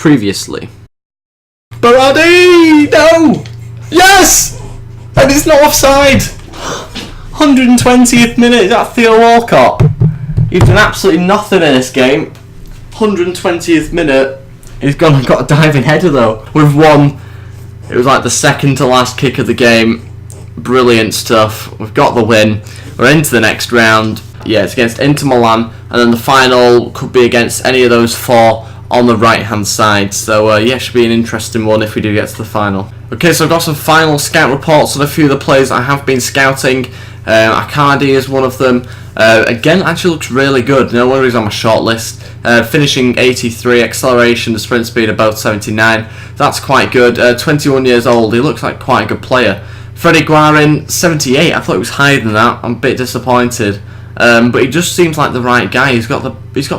previously. Berardi! No! Yes! And it's not offside! 120th minute, is that Theo Walcott? He's done absolutely nothing in this game. 120th minute. He's got a diving header though. We've won. It was like the second to last kick of the game. Brilliant stuff. We've got the win. We're into the next round. Yeah, it's against Inter Milan, and then the final could be against any of those four on the right hand side. So yeah, should be an interesting one if we do get to the final. Okay, so I've got some final scout reports on a few of the players I have been scouting. Icardi is one of them. Again, actually looks really good. No wonder he's on my short list. Finishing 83, acceleration, the sprint speed are both 79. That's quite good. 21 years old. He looks like quite a good player. Freddie Guarin, 78. I thought it was higher than that. I'm a bit disappointed. But he just seems like the right guy. He's got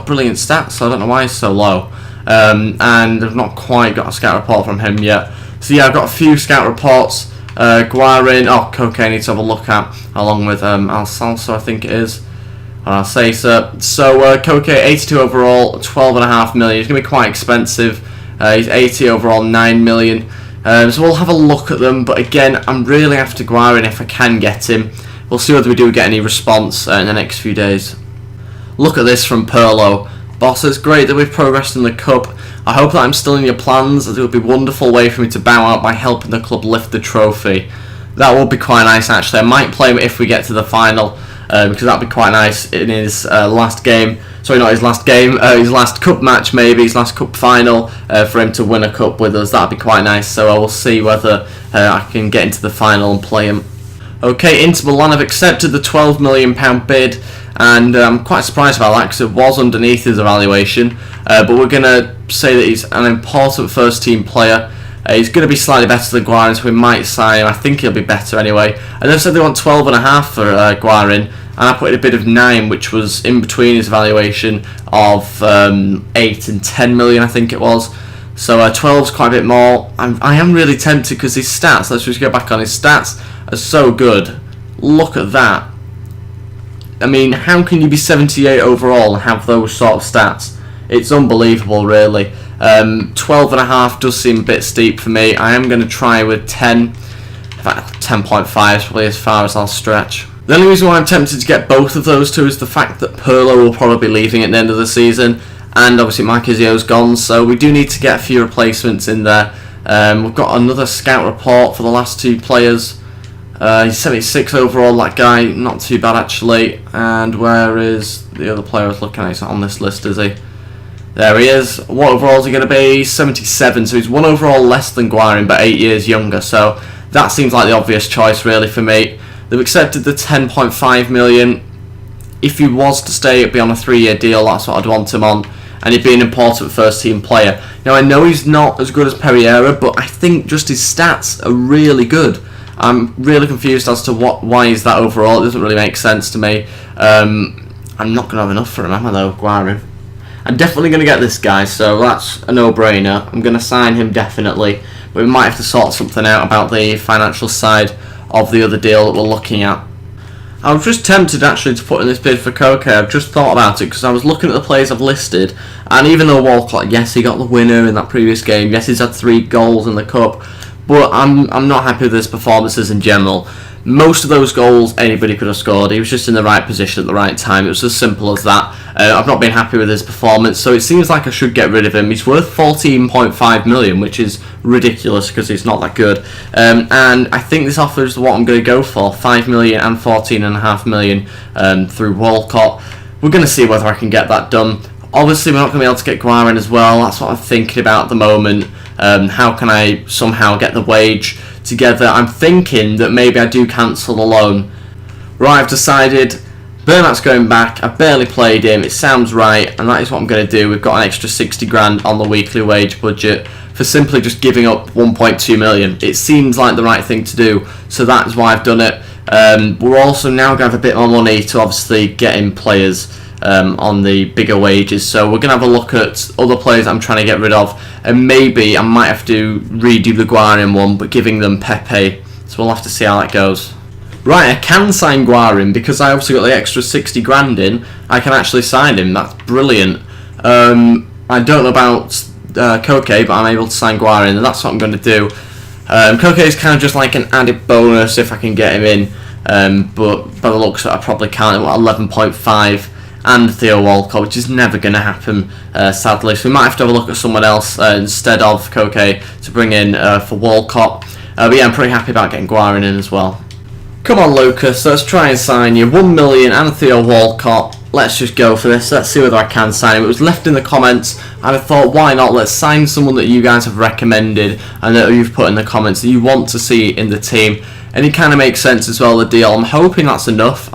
brilliant stats, so I don't know why he's so low. And I've not quite got a scout report from him yet. So yeah, I've got a few scout reports. Guarin, Koke I need to have a look at, along with Alsalso, I think it is. I'll say so. So Koke, 82 overall, 12.5 million. He's going to be quite expensive. He's 80 overall, 9 million. So we'll have a look at them, but again, I'm really after Guarin if I can get him. We'll see whether we do get any response in the next few days. Look at this from Pirlo. Boss, it's great that we've progressed in the Cup. I hope that I'm still in your plans, as it would be a wonderful way for me to bow out by helping the club lift the trophy. That would be quite nice, actually. I might play him if we get to the final, because that would be quite nice in his last game. Sorry, not his last game, his last cup match maybe, his last cup final, for him to win a cup with us. That would be quite nice, so I will see whether I can get into the final and play him. Okay, Inter Milan have accepted the £12 million bid, and I'm quite surprised about that because it was underneath his evaluation, but we're going to say that he's an important first team player. He's going to be slightly better than Guarin, so we might sign him. I think he'll be better anyway. And they've said they want 12.5 for Guarin, and I put in a bit of 9, which was in between his evaluation of 8 and 10 million, I think it was. So 12's quite a bit more. I am really tempted because his stats, let's just go back on his stats, are so good. Look at that. I mean, how can you be 78 overall and have those sort of stats? It's unbelievable, really. 12.5 does seem a bit steep for me. I am going to try with 10. In fact, 10.5 is probably as far as I'll stretch. The only reason why I'm tempted to get both of those two is the fact that Pirlo will probably be leaving at the end of the season, and obviously Marquisio's gone, so we do need to get a few replacements in there. We've got another scout report for the last two players. He's 76 overall, that guy, not too bad actually. And where is the other player I was looking at? He's not on this list, is he? There he is. What overall is he going to be? 77, so he's 1 overall less than Guarin, but 8 years younger, so that seems like the obvious choice really for me. They've accepted the 10.5 million. If he was to stay, it'd be on a 3-year deal, that's what I'd want him on, and he'd be an important first team player. Now I know he's not as good as Pereira, but I think just his stats are really good. I'm really confused as to why is that overall. It doesn't really make sense to me. I'm not going to have enough for him, am I though, Guarin? I'm definitely going to get this guy, so that's a no-brainer. I'm going to sign him definitely, but we might have to sort something out about the financial side of the other deal that we're looking at. I was just tempted actually to put in this bid for Koke. I've just thought about it because I was looking at the players I've listed, and even though Walcott, yes, he got the winner in that previous game, yes, he's had 3 goals in the Cup, but I'm not happy with his performances in general. Most of those goals anybody could have scored. He was just in the right position at the right time. It was as simple as that. I've not been happy with his performance, so it seems like I should get rid of him. He's worth 14.5 million, which is ridiculous because he's not that good. And I think this offer is what I'm going to go for, 5 million and 14.5 million through Walcott. We're going to see whether I can get that done. Obviously, we're not going to be able to get Guarin as well. That's what I'm thinking about at the moment. How can I somehow get the wage together? I'm thinking that maybe I do cancel the loan. Right, I've decided Bernat's going back. I barely played him. It sounds right, and that is what I'm going to do. We've got an extra 60 grand on the weekly wage budget for simply just giving up 1.2 million. It seems like the right thing to do, so that is why I've done it. We're also now going to have a bit more money to obviously get in players on the bigger wages, so we're going to have a look at other players I'm trying to get rid of, and maybe I might have to redo the Guarin one, but giving them Pepe, so we'll have to see how that goes. Right, I can sign Guarin because I obviously got the extra 60 grand in. I can actually sign him. That's brilliant. I don't know about Koke, but I'm able to sign Guarin, and that's what I'm going to do. Koke is kind of just like an added bonus if I can get him in, but by the looks of it, I probably can't. 11.5 and Theo Walcott, which is never going to happen, sadly. So we might have to have a look at someone else instead of Koke to bring in for Walcott. But yeah, I'm pretty happy about getting Guarin in as well. Come on, Lucas, let's try and sign you. 1 million and Theo Walcott. Let's just go for this. Let's see whether I can sign him. It was left in the comments, and I thought, why not? Let's sign someone that you guys have recommended and that you've put in the comments that you want to see in the team. And it kind of makes sense as well, the deal. I'm hoping that's enough.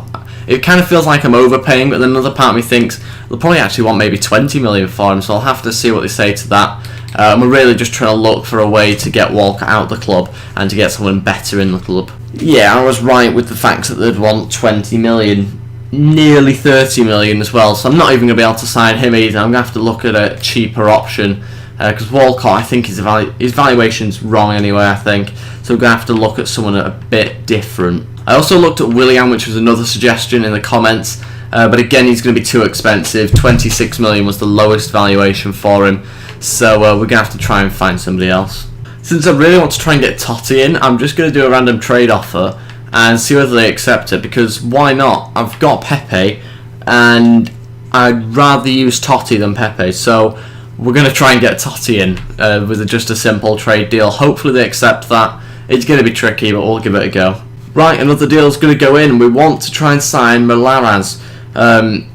It kind of feels like I'm overpaying, but then another part of me thinks they'll probably actually want maybe 20 million for him, so I'll have to see what they say to that. We're really just trying to look for a way to get Walcott out of the club and to get someone better in the club. Yeah, I was right with the fact that they'd want 20 million, nearly 30 million as well, so I'm not even going to be able to sign him either. I'm going to have to look at a cheaper option, because Walcott, I think his valuation's wrong anyway, I think, so we're going to have to look at someone a bit different. I also looked at Willian, which was another suggestion in the comments, but again, he's going to be too expensive. 26 million was the lowest valuation for him, so we're going to have to try and find somebody else. Since I really want to try and get Totti in, I'm just going to do a random trade offer and see whether they accept it, because why not? I've got Pepe, and I'd rather use Totti than Pepe, so we're going to try and get Totti in with just a simple trade deal. Hopefully they accept that. It's going to be tricky, but we'll give it a go. Right, another deal is going to go in. We want to try and sign Malaraz.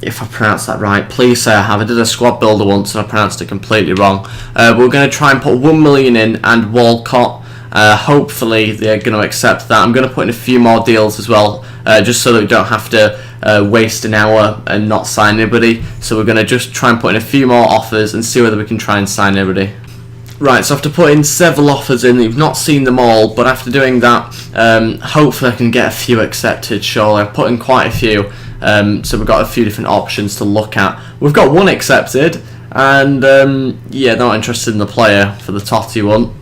If I pronounce that right, please say I have. I did a squad builder once and I pronounced it completely wrong. We're going to try and put 1 million in and Walcott. Hopefully they're going to accept that. I'm going to put in a few more deals as well, just so that we don't have to waste an hour and not sign anybody. So we're going to just try and put in a few more offers and see whether we can try and sign everybody. Right, so after putting several offers in, you've not seen them all, but after doing that, hopefully I can get a few accepted, surely. I've put in quite a few, so we've got a few different options to look at. We've got one accepted, and yeah, they're not interested in the player for the Totti one.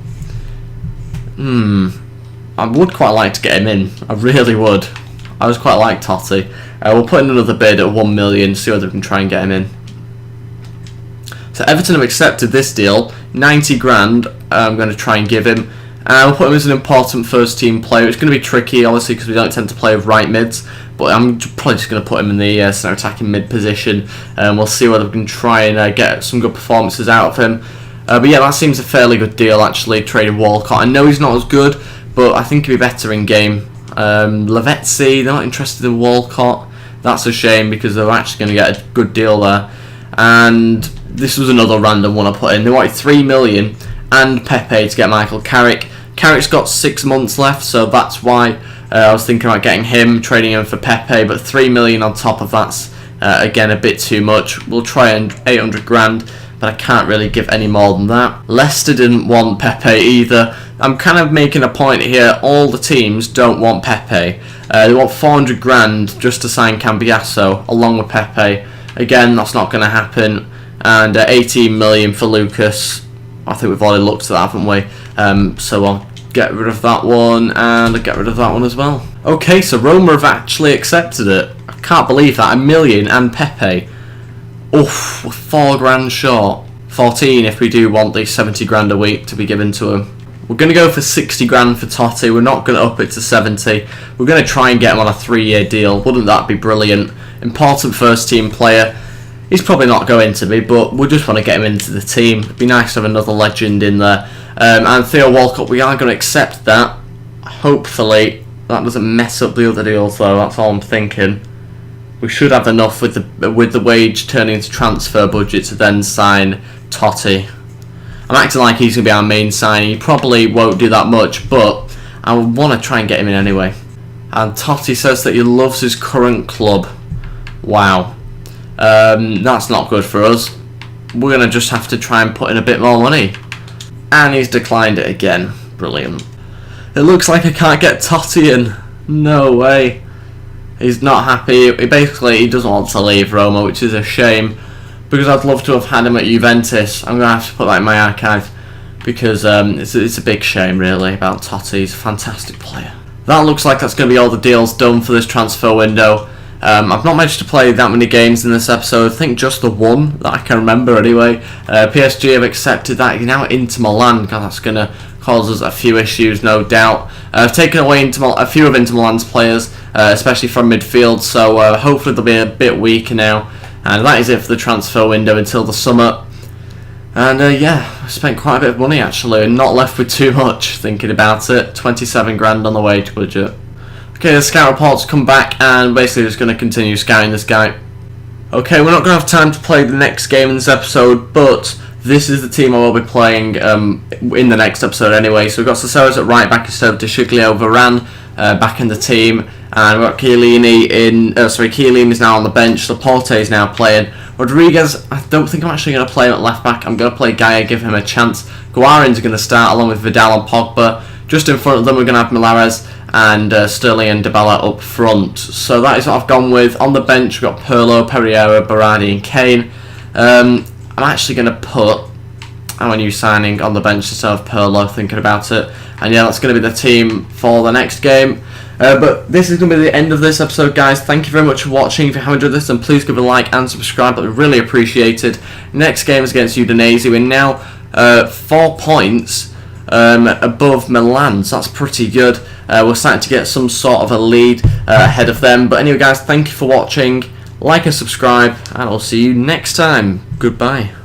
I would quite like to get him in, I really would. I was quite like Totti. We'll put in another bid at 1 million, see whether we can try and get him in. So Everton have accepted this deal, 90 grand. I'm going to try and give him. We'll put him as an important first team player. It's going to be tricky, obviously, because we don't tend to play with right mids. But I'm probably just going to put him in the centre attacking mid position. We'll see whether we can try and get some good performances out of him. But yeah, that seems a fairly good deal, actually, trading Walcott. I know he's not as good, but I think he'll be better in game. Lavezzi, they're not interested in Walcott. That's a shame, because they're actually going to get a good deal there. And this was another random one I put in. They wanted 3 million and Pepe to get Michael Carrick. Carrick's got 6 months left, so that's why I was thinking about getting him, trading him for Pepe, but 3 million on top of that's again a bit too much. We'll try and 800 grand, but I can't really give any more than that. Leicester didn't want Pepe either. I'm kind of making a point here, all the teams don't want Pepe. They want 400 grand just to sign Cambiasso along with Pepe. Again, that's not going to happen. And 18 million for Lucas. I think we've already looked at that, haven't we? So I'll get rid of that one, and I'll get rid of that one as well. Okay, so Roma have actually accepted it. I can't believe that. 1 million and Pepe. Oof, we're 4 grand short. 14 if we do want the 70 grand a week to be given to him. We're going to go for 60 grand for Totti. We're not going to up it to 70. We're going to try and get him on a 3-year deal. Wouldn't that be brilliant? Important first team player. He's probably not going to be, but we just want to get him into the team. It'd be nice to have another legend in there. And Theo Walcott, we are going to accept that. Hopefully that doesn't mess up the other deals, though. That's all I'm thinking. We should have enough with the wage turning into transfer budget to then sign Totti. I'm acting like he's going to be our main signing. He probably won't do that much, but I want to try and get him in anyway. And Totti says that he loves his current club. Wow. That's not good for us. We're going to just have to try and put in a bit more money. And he's declined it again. Brilliant. It looks like I can't get Totti in. No way. He's not happy. He doesn't want to leave Roma, which is a shame, because I'd love to have had him at Juventus. I'm going to have to put that in my archive, because it's a big shame, really, about Totti. He's a fantastic player. That looks like that's going to be all the deals done for this transfer window. I've not managed to play that many games in this episode. I think just the one that I can remember anyway. PSG have accepted that. You're now Inter Milan. God, that's going to cause us a few issues, no doubt. I've taken away a few of Inter Milan's players, especially from midfield, so hopefully they'll be a bit weaker now. And that is it for the transfer window until the summer. And yeah, I spent quite a bit of money actually, and not left with too much thinking about it. 27 grand on the wage budget. Okay, the scout reports come back, and basically just going to continue scouting this guy. Okay, we're not going to have time to play the next game in this episode, but this is the team I will be playing in the next episode anyway. So we've got Cesaros at right back instead of De Sciglio, Varane back in the team, and we've got Chiellini Chiellini is now on the bench, Laporte is now playing. Rodriguez, I don't think I'm actually going to play him at left back. I'm going to play Gaia, give him a chance. Guarin's going to start along with Vidal and Pogba. Just in front of them we're going to have Milares and Sterling and Dybala up front. So that is what I've gone with. On the bench we've got Pirlo, Pereira, Berardi and Kane. I'm actually going to put our new signing on the bench instead of Pirlo, thinking about it. And yeah, that's going to be the team for the next game. But this is going to be the end of this episode, guys. Thank you very much for watching. If you have enjoyed this, then please give it a like and subscribe. That would be really appreciated. Next game is against Udinese. We're now 4 points above Milan, so that's pretty good. We're starting to get some sort of a lead ahead of them. But anyway, guys, thank you for watching. Like and subscribe, and I'll see you next time. Goodbye.